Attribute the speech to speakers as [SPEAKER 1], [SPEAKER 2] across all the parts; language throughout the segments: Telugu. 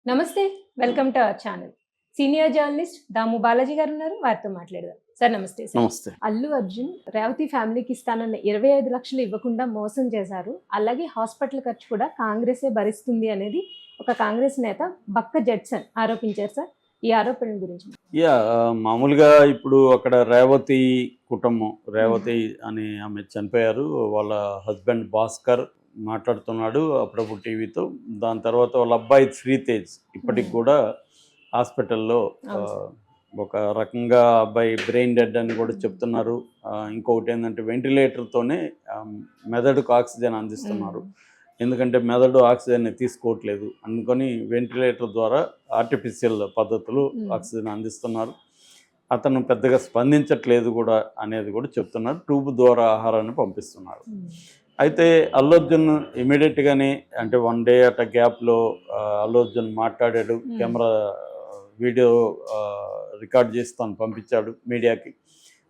[SPEAKER 1] నమస్తే. Welcome to our channel. Senior journalist Damu Balaji garu ఉన్నారు. వారితో మాట్లాడదాం. సార్ నమస్తే సార్.
[SPEAKER 2] నమస్తే.
[SPEAKER 1] అల్లు అర్జున్ రేవతి ఫ్యామిలీకి ఇస్తానన్న 25 లక్షలు ఇవ్వకుండా మోసం చేశారు. అలాగే హాస్పిటల్ ఖర్చు కూడా కాంగ్రెసే భరిస్తుంది అనేది ఒక కాంగ్రెస్ నేత బక్క జడ్సన్ ఆరోపించారు సార్. ఈ ఆరోపణల గురించి
[SPEAKER 2] మామూలుగా ఇప్పుడు అక్కడ రేవతి కుటుంబం, రేవతి అని ఆమె చనిపోయారు. వాళ్ళ హస్బెండ్ భాస్కర్ మాట్లాడుతున్నాడు అప్పుడప్పుడు టీవీతో. దాని తర్వాత వాళ్ళ అబ్బాయి శ్రీతేజ్ ఇప్పటికి కూడా హాస్పిటల్లో ఒక రకంగా అబ్బాయి బ్రెయిన్ డెడ్ అని కూడా చెప్తున్నారు. ఇంకొకటి ఏంటంటే వెంటిలేటర్తోనే మెదడుకు ఆక్సిజన్ అందిస్తున్నారు. ఎందుకంటే మెదడు ఆక్సిజన్ తీసుకోవట్లేదు, అందుకని వెంటిలేటర్ ద్వారా ఆర్టిఫిషియల్ పద్ధతులు ఆక్సిజన్ అందిస్తున్నారు. అతను పెద్దగా స్పందించట్లేదు కూడా అనేది కూడా చెప్తున్నారు. ట్యూబ్ ద్వారా ఆహారాన్ని పంపిస్తున్నారు. అయితే అల్లు అర్జున్ ఇమీడియట్గానే అంటే 1 డే అట్ట గ్యాప్లో అల్లు అర్జున్ మాట్లాడాడు. కెమెరా వీడియో రికార్డ్ చేసి తను పంపించాడు మీడియాకి.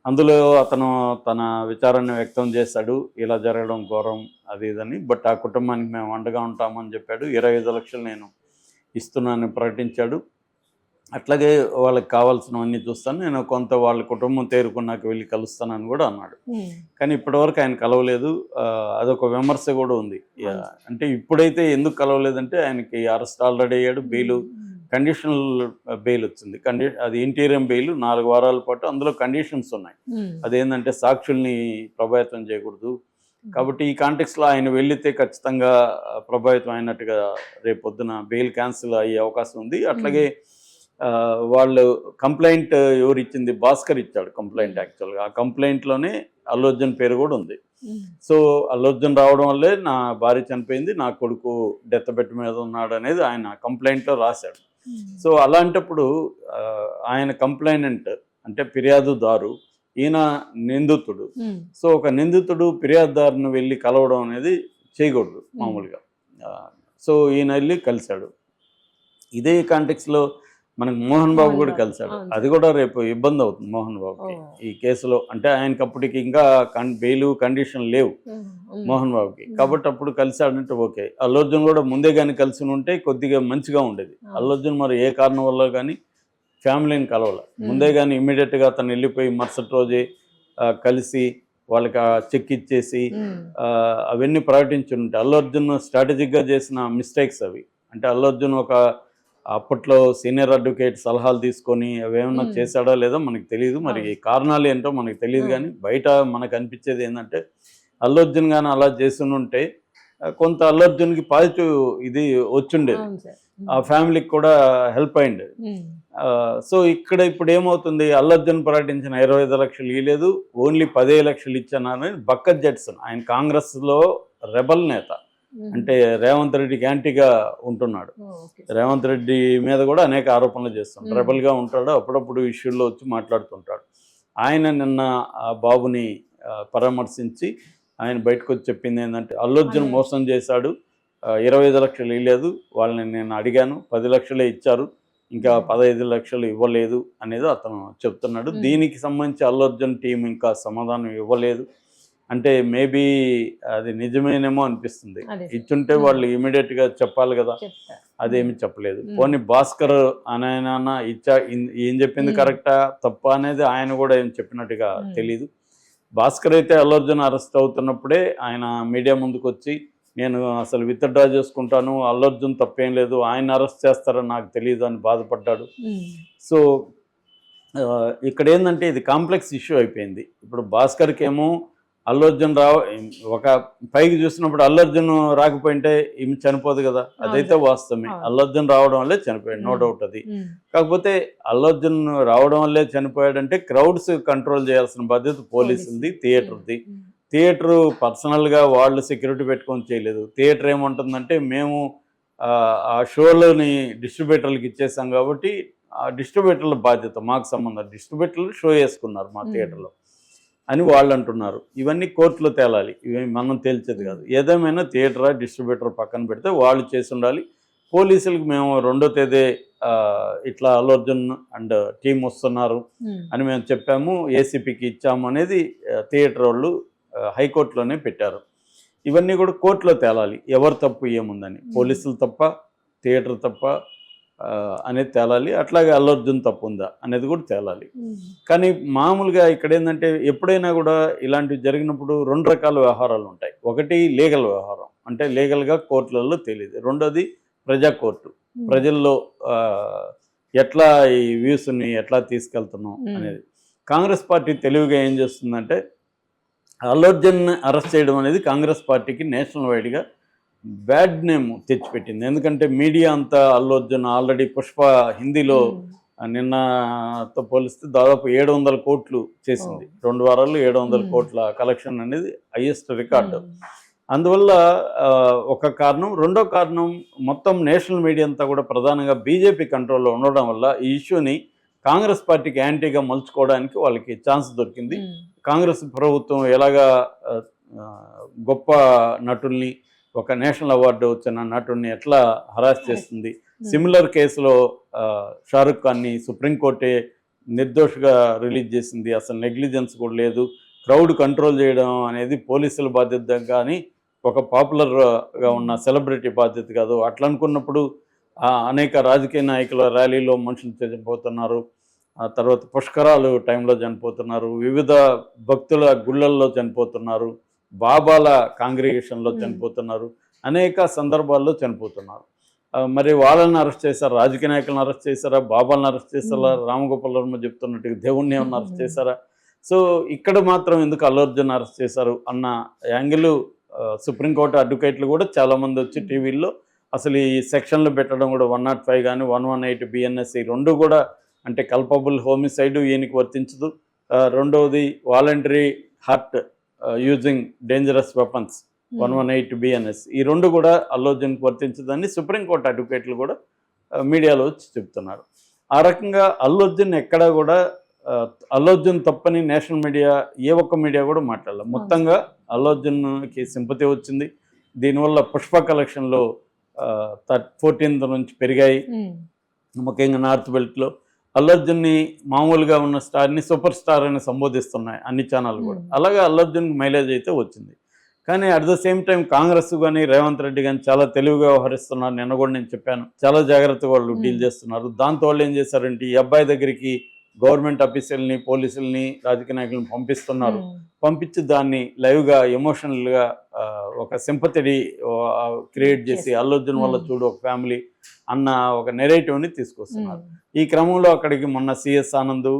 [SPEAKER 2] అందులో అతను తన విచారాన్ని వ్యక్తం చేశాడు, ఇలా జరగడం ఘోరం అది ఇదని. బట్ ఆ కుటుంబానికి మేము అండగా ఉంటామని చెప్పాడు. 25 లక్షలు నేను ఇస్తున్నానని ప్రకటించాడు. అట్లాగే వాళ్ళకి కావాల్సినవన్నీ చూస్తాను, నేను కొంత వాళ్ళ కుటుంబం తేరుకున్నాక వెళ్ళి కలుస్తానని కూడా అన్నాడు. కానీ ఇప్పటివరకు ఆయన కలవలేదు. అదొక విమర్శ కూడా ఉంది. అంటే ఇప్పుడైతే ఎందుకు కలవలేదంటే ఆయనకి అరెస్ట్ ఆల్రెడీ అయ్యాడు, బెయిల్ కండిషనల్ బెయిల్ వచ్చింది. అది ఇంటీరియం బెయిల్ 4 వారాల పాటు. అందులో కండిషన్స్ ఉన్నాయి. అదేంటంటే సాక్షుల్ని ప్రభావితం చేయకూడదు. కాబట్టి ఈ కాంటెక్స్లో ఆయన వెళితే ఖచ్చితంగా ప్రభావితం అయినట్టుగా రేపు పొద్దున బెయిల్ క్యాన్సిల్ అయ్యే అవకాశం ఉంది. అట్లాగే వాళ్ళు కంప్లైంట్ ఎవరు ఇచ్చింది, భాస్కర్ ఇచ్చాడు కంప్లైంట్. యాక్చువల్గా ఆ కంప్లైంట్లోనే అల్లు అర్జున్ పేరు కూడా ఉంది. సో అల్లు అర్జున్ రావడం వల్లే నా భార్య చనిపోయింది, నా కొడుకు డెత్ బెడ్ మీద ఉన్నాడు అనేది ఆయన కంప్లైంట్లో రాశాడు. సో అలాంటప్పుడు ఆయన కంప్లైనెంట్ అంటే ఫిర్యాదుదారు, ఈయన నిందితుడు. సో ఒక నిందితుడు ఫిర్యాదుదారుని వెళ్ళి కలవడం అనేది చేయకూడదు మామూలుగా. సో ఈయన వెళ్ళి కలిశాడు. ఇదే కాంటెక్స్లో మనకు మోహన్ బాబు కూడా కలిశాడు. అది కూడా రేపు ఇబ్బంది అవుతుంది మోహన్ బాబుకి ఈ కేసులో. అంటే ఆయనకి అప్పటికి ఇంకా బెయిల్ కండిషన్ లేవు మోహన్ బాబుకి. కాబట్టి అప్పుడు కలిశాడంటే ఓకే. అల్లు అర్జున్ కూడా ముందే కానీ కలిసి ఉంటే కొద్దిగా మంచిగా ఉండేది. అల్లు అర్జున్ మరి ఏ కారణం వల్ల కానీ ఫ్యామిలీని కలవాలి. ముందే కానీ ఇమ్మీడియట్గా అతను వెళ్ళిపోయి మరుసటి రోజే కలిసి వాళ్ళకి ఆ చెక్ ఇచ్చేసి అవన్నీ ప్రకటించి ఉంటే అల్లు అర్జున్ స్ట్రాటజిక్గా చేసిన మిస్టేక్స్ అవి. అంటే అల్లు అర్జున్ ఒక అప్పట్లో సీనియర్ అడ్వకేట్ సలహాలు తీసుకొని అవేమన్నా చేశాడో లేదో మనకు తెలియదు. మరి కారణాలు ఏంటో మనకు తెలియదు. కానీ బయట మనకు అనిపించేది ఏంటంటే అల్లు అర్జున్ కానీ అలా చేసి ఉంటే కొంత అల్లు అర్జున్కి పాజిటివ్ ఇది వచ్చిండేది, ఆ ఫ్యామిలీకి కూడా హెల్ప్ అయింది. సో ఇక్కడ ఇప్పుడు ఏమవుతుంది, అల్లు అర్జున్ ప్రకటించిన 25 లక్షలు ఇవ్వలేదు, ఓన్లీ 15 లక్షలు ఇచ్చానని బక్క జడ్సన్, ఆయన కాంగ్రెస్లో రెబల్ నేత, అంటే రేవంత్ రెడ్డికి యాంటీగా ఉంటున్నాడు. రేవంత్ రెడ్డి మీద కూడా అనేక ఆరోపణలు చేస్తున్నాడు, రెబల్గా ఉంటాడు, అప్పుడప్పుడు ఇష్యూల్లో వచ్చి మాట్లాడుతుంటాడు. ఆయన నిన్న ఆ బాబుని పరామర్శించి ఆయన బయటకు వచ్చి చెప్పింది ఏంటంటే అల్లు అర్జున్ మోసం చేశాడు, 25 లక్షలు ఇవ్వలేదు, వాళ్ళని నేను అడిగాను 10 లక్షలే ఇచ్చారు, ఇంకా 15 లక్షలు ఇవ్వలేదు అనేది అతను చెప్తున్నాడు. దీనికి సంబంధించి అల్లు అర్జున్ టీం ఇంకా సమాధానం ఇవ్వలేదు. అంటే మేబీ అది నిజమేనేమో అనిపిస్తుంది. ఇచ్చుంటే వాళ్ళు ఇమీడియట్గా చెప్పాలి కదా, అదేమి చెప్పలేదు. పోనీ భాస్కర్ ఆయన ఇచ్చా, ఏం చెప్పింది కరెక్టా తప్ప అనేది ఆయన కూడా ఏం చెప్పినట్టుగా తెలీదు. భాస్కర్ అయితే అల్లు అర్జున్ అరెస్ట్ అవుతున్నప్పుడే ఆయన మీడియా ముందుకు వచ్చి నేను అసలు విత్డ్రా చేసుకుంటాను, అల్లు అర్జున్ తప్పేం లేదు, ఆయన అరెస్ట్ చేస్తారని నాకు తెలియదు అని బాధపడ్డాడు. సో ఇక్కడ ఏంటంటే ఇది కాంప్లెక్స్ ఇష్యూ అయిపోయింది. ఇప్పుడు భాస్కర్కి ఏమో అల్లు అర్జున్ ఒక పైకి చూసినప్పుడు అల్లు అర్జున్ రాకపోయింటే ఈమె చనిపోదు కదా, అదైతే వాస్తవమే. అల్లు అర్జున్ రావడం వల్లే చనిపోయాడు, నో డౌట్ అది. కాకపోతే అల్లు అర్జున్ రావడం వల్లే చనిపోయాడంటే క్రౌడ్స్ కంట్రోల్ చేయాల్సిన బాధ్యత పోలీసులది, థియేటర్ది. థియేటరు పర్సనల్గా వాళ్ళు సెక్యూరిటీ పెట్టుకొని చేయలేదు. థియేటర్ ఏముంటుందంటే మేము ఆ షోలని డిస్ట్రిబ్యూటర్లకు ఇచ్చేసాం కాబట్టి ఆ డిస్ట్రిబ్యూటర్ల బాధ్యత, మాకు సంబంధం, డిస్ట్రిబ్యూటర్లు షో వేసుకున్నారు మా థియేటర్లో అని వాళ్ళు అంటున్నారు. ఇవన్నీ కోర్టులో తేలాలి, ఇవి మనం తేల్చేది కాదు. ఏదేమైనా థియేటరా డిస్ట్రిబ్యూటర్ పక్కన పెడితే వాళ్ళు చేసి ఉండాలి. పోలీసులకు మేము 2వ తేదీ ఇట్లా అల్లు అర్జున్ అండ్ టీం వస్తున్నారు అని మేము చెప్పాము, ఏసీపీకి ఇచ్చాము అనేది థియేటర్ వాళ్ళు హైకోర్టులోనే పెట్టారు. ఇవన్నీ కూడా కోర్టులో తేలాలి, ఎవరు తప్పు ఏముందని. పోలీసులు తప్ప, థియేటర్ తప్ప, అనేది తేలాలి. అట్లాగే అల్లు అర్జున్ తప్పు ఉందా అనేది కూడా తేలాలి. కానీ మామూలుగా ఇక్కడ ఏంటంటే ఎప్పుడైనా కూడా ఇలాంటివి జరిగినప్పుడు 2 రకాల వ్యవహారాలు ఉంటాయి. ఒకటి లీగల్ వ్యవహారం, అంటే లీగల్గా కోర్టులలో తెలియదు. రెండోది ప్రజా కోర్టు, ప్రజల్లో ఎట్లా ఈ వ్యూస్ని ఎట్లా తీసుకెళ్తున్నాం అనేది. కాంగ్రెస్ పార్టీ తెలివిగా ఏం చేస్తుందంటే అల్లు అర్జున్ అరెస్ట్ చేయడం అనేది కాంగ్రెస్ పార్టీకి నేషనల్ వైడ్గా బ్యాడ్ నేమ్ తెచ్చిపెట్టింది. ఎందుకంటే మీడియా అంతా అల్లు అర్జున్ ఆల్రెడీ పుష్ప హిందీలో నిన్నతో పోలిస్తే దాదాపు 700 కోట్లు చేసింది. 2 వారాల్లో 700 కోట్ల కలెక్షన్ అనేది హైయెస్ట్ రికార్డు. అందువల్ల ఒక కారణం. రెండో కారణం, మొత్తం నేషనల్ మీడియా అంతా కూడా ప్రధానంగా బీజేపీ కంట్రోల్లో ఉండడం వల్ల ఈ ఇష్యూని కాంగ్రెస్ పార్టీకి యాంటీగా మలుచుకోవడానికి వాళ్ళకి ఛాన్స్ దొరికింది. కాంగ్రెస్ ప్రభుత్వం ఎలాగా గొప్ప నటుల్ని, ఒక నేషనల్ అవార్డు వచ్చిన నటుడిని ఎట్లా హరాస్ చేస్తుంది. సిమిలర్ కేసులో షారుఖ్ ఖాన్ని సుప్రీంకోర్టే నిర్దోషిగా రిలీజ్ చేసింది. అసలు నెగ్లిజెన్స్ కూడా లేదు. క్రౌడ్ కంట్రోల్ చేయడం అనేది పోలీసుల బాధ్యత కానీ ఒక పాపులర్గా ఉన్న సెలబ్రిటీ బాధ్యత కాదు. అట్లా అనుకున్నప్పుడు అనేక రాజకీయ నాయకుల ర్యాలీలో మనుషులు చనిపోతున్నారు. ఆ తర్వాత పుష్కరాలు టైంలో చనిపోతున్నారు. వివిధ భక్తుల గుళ్ళల్లో చనిపోతున్నారు. బాబాల కాంగ్రిగేషన్లో చనిపోతున్నారు. అనేక సందర్భాల్లో చనిపోతున్నారు. మరి వాళ్ళని అరెస్ట్ చేశారా? రాజకీయ నాయకులను అరెస్ట్ చేశారా? బాబాలను అరెస్ట్ చేశారా? రామగోపాల్ వర్మ చెప్తున్నట్టు దేవుణ్ణి ఏమన్నా అరెస్ట్ చేశారా? సో ఇక్కడ మాత్రం ఎందుకు అల్లు అర్జున్ అరెస్ట్ చేశారు అన్న యాంగిల్ సుప్రీంకోర్టు అడ్వకేట్లు కూడా చాలామంది వచ్చి టీవీల్లో అసలు ఈ సెక్షన్లు పెట్టడం కూడా 105 కానీ 118 BNS ఈ రెండు కూడా అంటే కల్పబుల్ హోమిసైడ్ ఈయనకి వర్తించదు. రెండవది voluntary heart using dangerous weapons 118 BNS ఈ రెండు కూడా అల్లు అర్జున్కి వర్తించదని సుప్రీంకోర్టు అడ్వకేట్లు కూడా మీడియాలో వచ్చి చెప్తున్నారు. ఆ రకంగా అల్లు అర్జున్ ఎక్కడా కూడా అల్లు అర్జున్ తప్పని నేషనల్ మీడియా ఏ ఒక్క మీడియా కూడా మాట్లాడలేదు. మొత్తంగా అల్లు అర్జున్కి సింపతి వచ్చింది. దీనివల్ల పుష్ప కలెక్షన్లో 14th నుంచి పెరిగాయి. ముఖ్యంగా నార్త్ బెల్ట్లో అల్లు అర్జున్ని మామూలుగా ఉన్న స్టార్ని సూపర్ స్టార్ అని సంబోధిస్తున్నాయి అన్ని ఛానళ్ళు కూడా. అలాగే అల్లు అర్జున్కి మైలేజ్ అయితే వచ్చింది. కానీ at the same time Congress కానీ రేవంత్ రెడ్డి కానీ చాలా తెలివిగా వ్యవహరిస్తున్నారు. నిన్న కూడా నేను చెప్పాను, చాలా జాగ్రత్తగా వాళ్ళు డీల్ చేస్తున్నారు. దాంతో వాళ్ళు ఏం చేశారంటే ఈ అబ్బాయి దగ్గరికి గవర్నమెంట్ ఆఫీసర్ని, పోలీసుల్ని, రాజకీయ నాయకులను పంపిస్తున్నారు. పంపించి దాన్ని లైవ్గా ఎమోషనల్గా ఒక సింపతి క్రియేట్ చేసి అల్లు అర్జున్ వల్ల చూడు ఒక ఫ్యామిలీ అన్న ఒక నెరేటివ్ని తీసుకొస్తున్నారు. ఈ క్రమంలో అక్కడికి మొన్న CS Anand,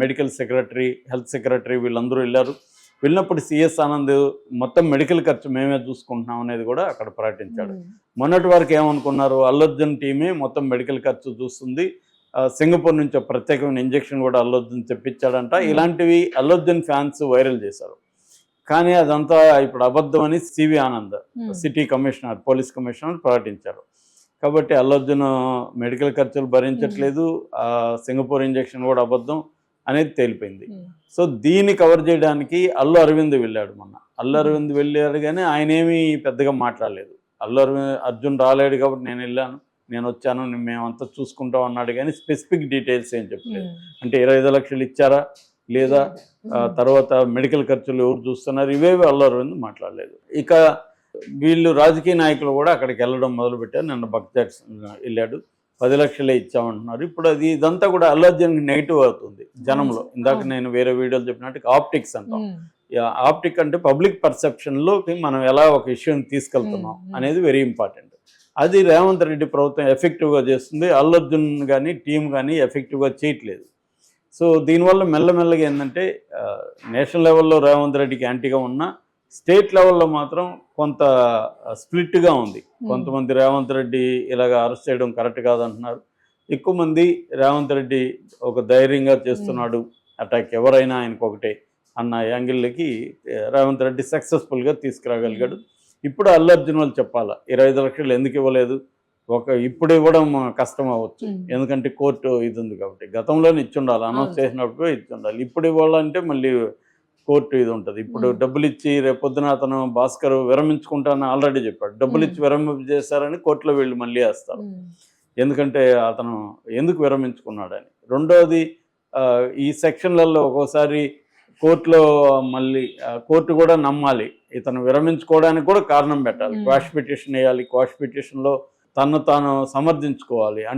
[SPEAKER 2] medical secretary, health secretary వీళ్ళందరూ వెళ్ళారు. వెళ్ళినప్పుడు సిఎస్ ఆనంద్ మొత్తం మెడికల్ ఖర్చు మేమే చూసుకుంటున్నాం అనేది కూడా అక్కడ ప్రకటించాడు. మొన్నటి వరకు ఏమనుకున్నారు, అల్లు అర్జున్ టీమే మొత్తం మెడికల్ ఖర్చు చూస్తుంది, సింగపూర్ నుంచి ప్రత్యేకమైన ఇంజెక్షన్ కూడా అల్లు అర్జున్ తెప్పించాడంట. ఇలాంటివి అల్లు అర్జున్ ఫ్యాన్స్ వైరల్ చేశారు. కానీ అదంతా ఇప్పుడు అబద్ధం అని CV Anand city commissioner, police commissioner ప్రకటించారు. కాబట్టి అల్లు అర్జున్ మెడికల్ ఖర్చులు భరించట్లేదు, సింగపూర్ ఇంజెక్షన్ కూడా అబద్ధం అనేది తేలిపోయింది. సో దీన్ని కవర్ చేయడానికి అల్లు అరవింద్ వెళ్ళాడు మొన్న. అల్లు అరవింద్ వెళ్ళాడు కానీ ఆయన ఏమీ పెద్దగా మాట్లాడలేదు. అల్లు అర్జున్ రాలేడు కాబట్టి నేను వెళ్ళాను, నేను వచ్చాను, మేమంతా చూసుకుంటాం అన్నాడు కానీ స్పెసిఫిక్ డీటెయిల్స్ ఏం చెప్పలేదు. అంటే 25 లక్షలు ఇచ్చారా లేదా, తర్వాత మెడికల్ ఖర్చులు ఎవరు చూస్తున్నారు, ఇవేవి అల్లు అరవింద్ మాట్లాడలేదు. ఇక వీళ్ళు రాజకీయ నాయకులు కూడా అక్కడికి వెళ్ళడం మొదలుపెట్టారు. నిన్న భక్త్ వెళ్ళాడు, 10 లక్షలే ఇచ్చామంటున్నారు. ఇప్పుడు ఇదంతా కూడా అల్లు అర్జున్కి నెగిటివ్ అవుతుంది జనంలో. ఇందాక నేను వేరే వీడియోలు చెప్పినట్టు ఆప్టిక్స్ అంటాం. ఆప్టిక్ అంటే పబ్లిక్ పర్సెప్షన్లోకి మనం ఎలా ఒక ఇష్యూని తీసుకెళ్తున్నాం అనేది వెరీ ఇంపార్టెంట్. అది రేవంత్ రెడ్డి ప్రభుత్వం ఎఫెక్టివ్గా చేస్తుంది. అల్లు అర్జున్ కానీ టీం కానీ ఎఫెక్టివ్గా చేయట్లేదు. సో దీనివల్ల మెల్లమెల్లగా ఏంటంటే నేషనల్ లెవెల్లో రేవంత్ రెడ్డికి యాంటీగా ఉన్న స్టేట్ లెవెల్లో మాత్రం కొంత స్ప్లిట్గా ఉంది. కొంతమంది రేవంత్ రెడ్డి ఇలాగ అరెస్ట్ చేయడం కరెక్ట్ కాదంటున్నారు. ఎక్కువ మంది రేవంత్ రెడ్డి ఒక ధైర్యంగా చేస్తున్నాడు అటాక్, ఎవరైనా ఆయనకు ఒకటే అన్న యాంగిల్కి రేవంత్ రెడ్డి సక్సెస్ఫుల్గా తీసుకురాగలిగాడు. ఇప్పుడు అల్లు అర్జున్ వాళ్ళు చెప్పాలా 25 లక్షలు ఎందుకు ఇవ్వలేదు, ఇప్పుడు ఇవ్వడం కష్టం అవ్వచ్చు ఎందుకంటే కోర్టు ఇది ఉంది కాబట్టి. గతంలోనే ఇచ్చుండాలి, అనౌన్స్ చేసినప్పుడు ఇచ్చుండాలి. ఇప్పుడు ఇవ్వాలంటే మళ్ళీ కోర్టు ఇది ఉంటుంది. ఇప్పుడు డబ్బులు ఇచ్చి రేపొద్దున అతను భాస్కర్ విరమించుకుంటానని ఆల్రెడీ చెప్పాడు. డబ్బులు ఇచ్చి విరమించేశారని కోర్టులో వీళ్ళు మళ్ళీ వేస్తారు, ఎందుకంటే అతను ఎందుకు విరమించుకున్నాడని. రెండోది ఈ సెక్షన్లలో ఒక్కోసారి కోర్టులో మళ్ళీ కోర్టు కూడా నమ్మాలి, ఇతను విరమించుకోవడానికి కూడా కారణం పెట్టాలి. క్వాష్ పిటిషన్ వేయాలి, క్వాష్ పిటిషన్లో తను తాను సమర్థించుకోవాలి. అంటే